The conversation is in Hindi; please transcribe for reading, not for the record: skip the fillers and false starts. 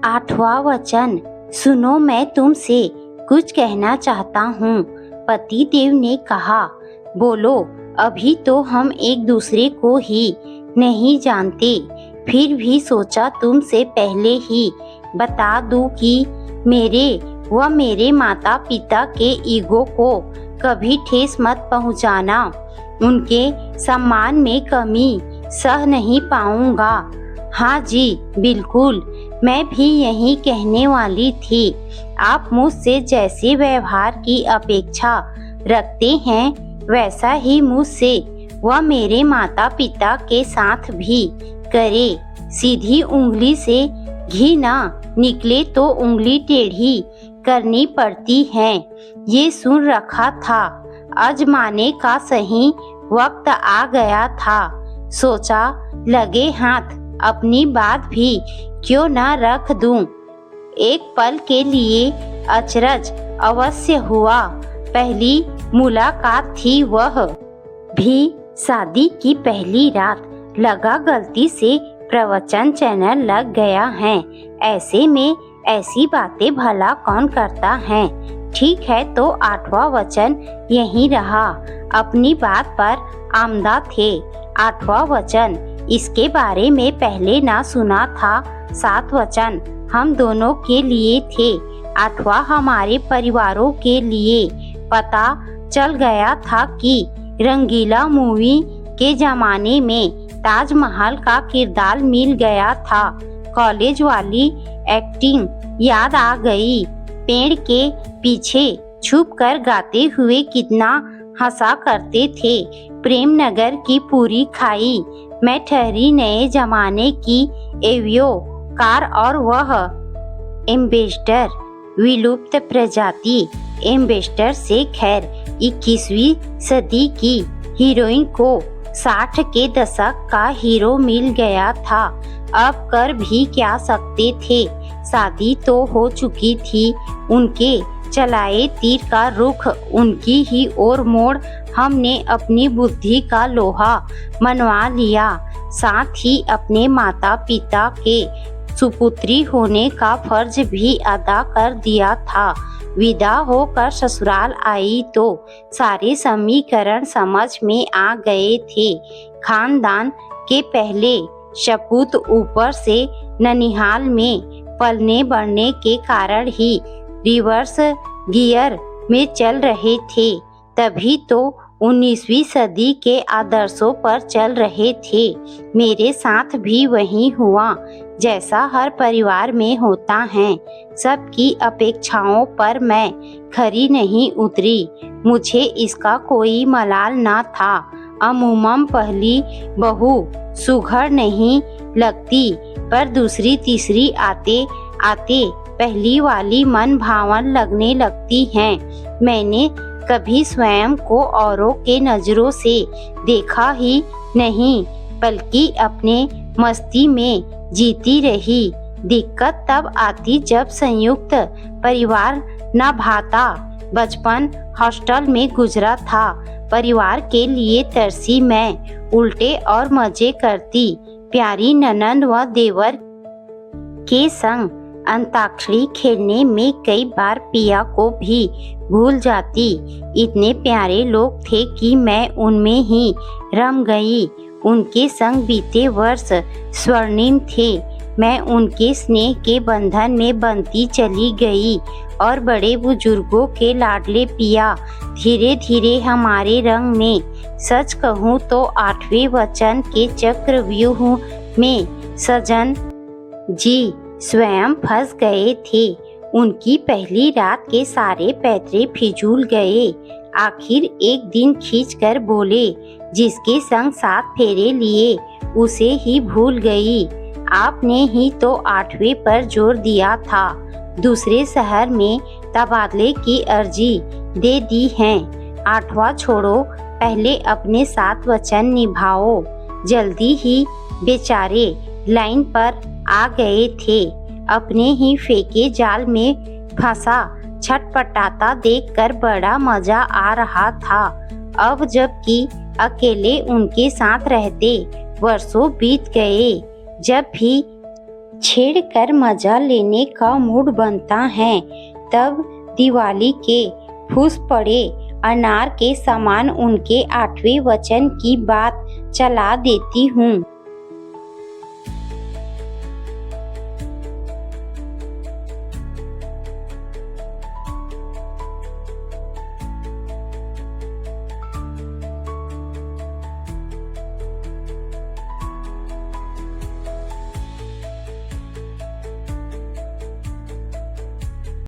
आठवां वचन। सुनो, मैं तुमसे कुछ कहना चाहता हूँ। पतिदेव ने कहा, बोलो। अभी तो हम एक दूसरे को ही नहीं जानते, फिर भी सोचा तुमसे पहले ही बता दूं कि मेरे माता पिता के ईगो को कभी ठेस मत पहुंचाना। उनके सम्मान में कमी सह नहीं पाऊंगा। हाँ जी, बिल्कुल, मैं भी यही कहने वाली थी। आप मुझसे जैसे व्यवहार की अपेक्षा रखते हैं, वैसा ही मुझसे व मेरे माता पिता के साथ भी करे। सीधी उंगली से घी ना निकले तो उंगली टेढ़ी करनी पड़ती है। ये सुन रखा था। आजमाने का सही वक्त आ गया था। सोचा, लगे हाथ अपनी बात भी क्यों न रख दूं। एक पल के लिए अचरज अवश्य हुआ। पहली मुलाकात थी, वह भी शादी की पहली रात। लगा गलती से प्रवचन चैनल लग गया है। ऐसे में ऐसी बातें भला कौन करता है। ठीक है, तो आठवां वचन यही रहा। अपनी बात पर आमदा थे। आठवां वचन, इसके बारे में पहले ना सुना था। सात वचन हम दोनों के लिए थे। आठवां हमारे परिवारों के लिए। पता चल गया था कि रंगीला मूवी के जमाने में ताजमहल का किरदार मिल गया था। कॉलेज वाली एक्टिंग याद आ गई। पेड़ के पीछे छुपकर गाते हुए कितना हंसा करते थे। प्रेमनगर की पूरी खाई मैं ठहरी नए जमाने की एवियो कार और वह एम्बेसडर, विलुप्त प्रजाति एम्बेसडर से। खैर, 21वीं सदी की हीरोइन को 60 के दशक का हीरो मिल गया था। अब कर भी क्या सकते थे। शादी तो हो चुकी थी। उनके चलाए तीर का रुख उनकी ही ओर मोड़ हमने अपनी बुद्धि का लोहा मनवा लिया। साथ ही अपने माता पिता के सुपुत्री होने का फर्ज भी अदा कर दिया था। विदा होकर ससुराल आई तो सारे समीकरण समझ में आ गए थे। खानदान के पहले सपूत, ऊपर से ननिहाल में पलने बढ़ने के कारण ही रिवर्स गियर में चल रहे थे। तभी तो 19वीं सदी के आदर्शों पर चल रहे थे। मेरे साथ भी वही हुआ जैसा हर परिवार में होता है। सबकी अपेक्षाओं पर मैं खरी नहीं उतरी। मुझे इसका कोई मलाल ना था। अमूमन पहली बहू सुघड़ नहीं लगती, पर दूसरी तीसरी आते आते पहली वाली मन भावन लगने लगती है। मैंने कभी स्वयं को औरों के नजरों से देखा ही नहीं, बल्कि अपने मस्ती में जीती रही। दिक्कत तब आती जब संयुक्त परिवार न भाता। बचपन हॉस्टल में गुजरा था। परिवार के लिए तरसी मैं, उल्टे और मजे करती। प्यारी ननंद व देवर के संग अंताक्षरी खेलने में कई बार पिया को भी भूल जाती। इतने प्यारे लोग थे कि मैं उनमें ही रम गई। उनके संग बीते वर्ष स्वर्णिम थे। मैं उनके स्नेह के बंधन में बंधती चली गई और बड़े बुजुर्गों के लाडले पिया धीरे धीरे हमारे रंग में। सच कहूँ तो 8वें वचन के चक्रव्यूह में सजन जी स्वयं फंस गए थे। उनकी पहली रात के सारे पैतरे फिजूल गए। आखिर एक दिन खींचकर बोले, जिसके संग 7 फेरे लिए उसे ही भूल गई। आपने ही तो 8वें पर जोर दिया था। दूसरे शहर में तबादले की अर्जी दे दी है। 8वां छोड़ो, पहले अपने 7 वचन निभाओ। जल्दी ही बेचारे लाइन पर आ गए थे। अपने ही फेंके जाल में फंसा छटपटाता देखकर बड़ा मजा आ रहा था। अब जबकि अकेले उनके साथ रहते वर्षों बीत गए। जब भी छेड़कर मजा लेने का मूड बनता है, तब दिवाली के फूस पड़े अनार के समान उनके 8वें वचन की बात चला देती हूँ।